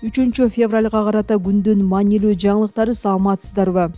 3 февралга карата күндүн маанилүү жаңылыктары саламатсыздарбы?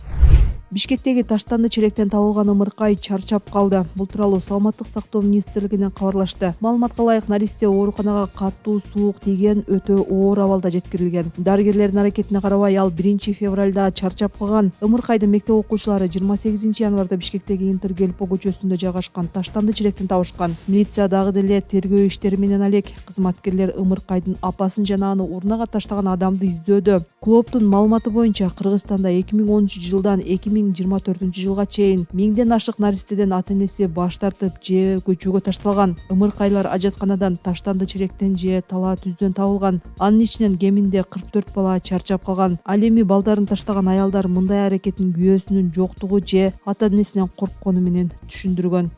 Бишкектеги таштанды челектен табылган ымыркай чарчап калды. Бул тууралуу Саламаттык сактоо министрлигинен кабарлашты. Маалыматка ылайык, наристе ооруканага катуу суук тийген, өтө оор абалда жеткирилген. Дарыгерлердин аракетине карабай, ал 1 февралда чарчап калган. Ымыркайды мектеп окуучулары 28 январда Бишкектеги Интергелпо көчөсүндө жайгашкан таштанды челектен табышкан. Милиция дагы деле тергөө иштери менен алек. Кызматкерлер ымыркайдын апасын жана аны урнага таштаган адамды издөөдө. Клооптун маалыматы боюнча, Кыргызстанда 2010-жылдан 2024-жылга чейин 1000ден ашык наристеден ата-энеси баш тартып же көчөгө ташталган. Ымыркайлар ажатканадан таштанды челектен же тала түздөн табылган. Анын ичинен кеминде 44 бала чарчап калган. Ал эми балдарын таштаган аялдар мындай аракеттин күйөөсүнүн жоктугу же ата-энесинен корккону менен түшүндүргөн.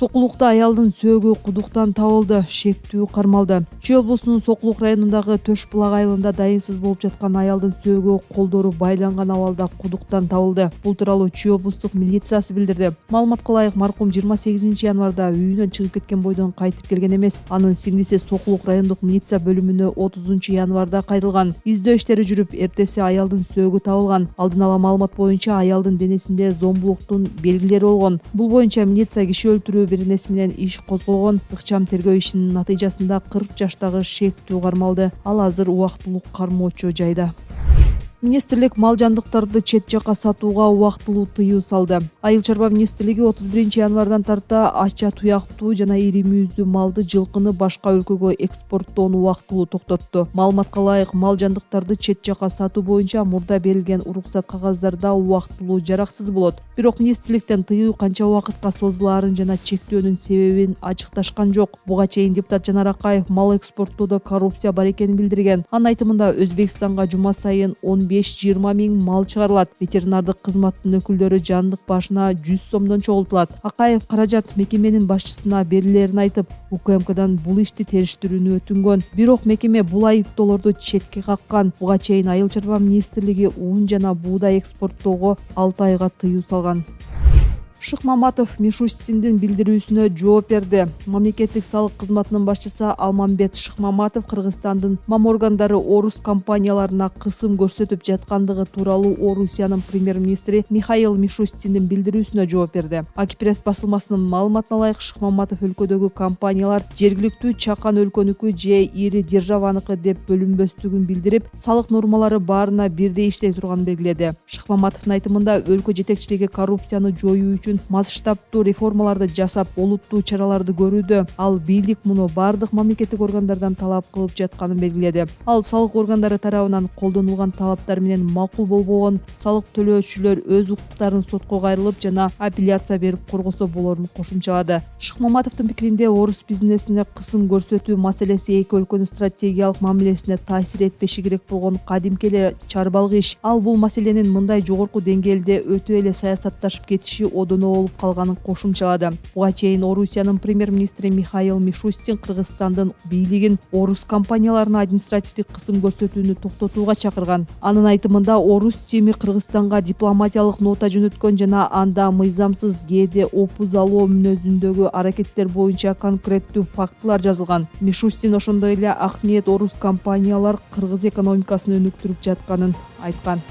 Сокулукта аялдын сөөгү кудуктан табылды, шектүү кармалды. Чүй облусунун Сокулук районундагы Төш булак айылында дайынсыз болуп жаткан аялдын сөөгү колдору байланган абалда кудуктан табылды. Бул тууралуу Чүй облустук милициясы билдирди. Маалыматка ылайык, маркум 28 январда үйүнөн чыгып кеткен бойдон кайтып келген эмес. Анын сиңдиси Сокулук райондук милиция бөлүмүнө 30 январда кайрылган. Издөө иштери жүрүп, эртеси аялдын сөөгү табылган. Алдын ала маалымат боюнча, аялдын денесинде зомбулуктун белгилери болгон. Бул боюнча милиция киши өлтүрүү беренеси менен иш козгогон. Ыкчам тергөө ишинин натыйжасында 40 жаштагы шектүү кармалды. Ал азыр убактылуу кармоочу жайда. Министрлик мал жандыктарды чет жакка сатууга убактылуу тыюу салды. Айыл чарба министрлиги 31 январдан тарта ача туяктуу жана ири мүйүздүү малды, жылкыны башка өлкөгө экспорттоону убактылуу токтотту. Маалыматка ылайык, мал жандыктарды чет жакка сатуу боюнча мурда берилген уруксат кагаздарда убактылуу жараксыз болот. Бирок министрликтен тыюу канча убакытка созулаарын жана чектөөнүн себебин ачыкташкан жок. Буга чейин депутат Жанар Акаев мал экспорттоодо коррупция бар экенин билдирген. Анын айтымында, Өзбекстанга жума сайын 15-20 миң мал чыгарылат. Ветеринардык кызматтын өкүлдөрү жандык башына 100 сомдон чогултулат. Акаев каражат мекеменин башчысына берилерин айтып, УКМКдан бул ишти териштирүүнү өтүнгөн. Бирок мекеме бул айыптоолорду четке каккан. Буга чейин Айыл чарба министрлиги ун жана буудай экспорттоого 6 айга тыюу салган. Шыкмаматов Мишустиндин билдирүүсүнө жооп берди. Мамлекеттик салык кызматынын башчысы Алмамбет Шыкмаматов Кыргызстандын мам органдары орус компанияларына кысым көрсөтүп жаткандыгы тууралуу Орусиянын премьер-министри Михаил Мишустиндин билдирүүсүнө жооп берди. Акипресс басылмасынын маалыматына ылайык, Шыкмаматов өлкөдөгү компаниялар жергиликтүү чакан өлкөнүкү же ири державаныкы деп бөлүнбөстүгүн билдирип, салык нормалары баарына бирдей иштей турганын белгиледи. Шыкмаматовдун айтымында, өлкө жетекчилиги коррупцияны жоюу үчүн масштабтуу реформаларды жасап, олуттуу чараларды көрүүдө. Ал бийлик муну бардык мамлекеттик органдардан талап кылып жатканын белгиледи. Ал салык органдары тарабынан колдонулган талаптар менен макул болбогон салык төлөөчүлөр өз укуктарын сотко кайрылып жана апелляция берип коргосо болорун кошумчалады. Шыкмаматовдун пикиринде, орус бизнесине кысым көрсөтүү маселеси эки өлкөнүн стратегиялык мамилесине таасир этпеши керек болгон кадимки эле чарбалык иш. Ал бул маселенин мындай жогорку деңгээлде өтө эле саясатташып кетиши одоно болуп калганын кошумчалады. Буга чейин Орусиянын премьер-министри Михаил Мишустин Кыргызстандын бийлигин орус компанияларына административдик кысым көрсөтүүнү токтотууга чакырган. Анын айтымында, орус тими Кыргызстанга дипломатиялык нота жөнөткөн жана анда мыйзамсыз кээде опуз алуу мүнөзүндөгү аракеттер боюнча конкреттүү фактылар жазылган. Мишустин ошондой эле ак ниет орус компаниялар Кыргыз экономикасын өнүктүрүп жатканын айткан.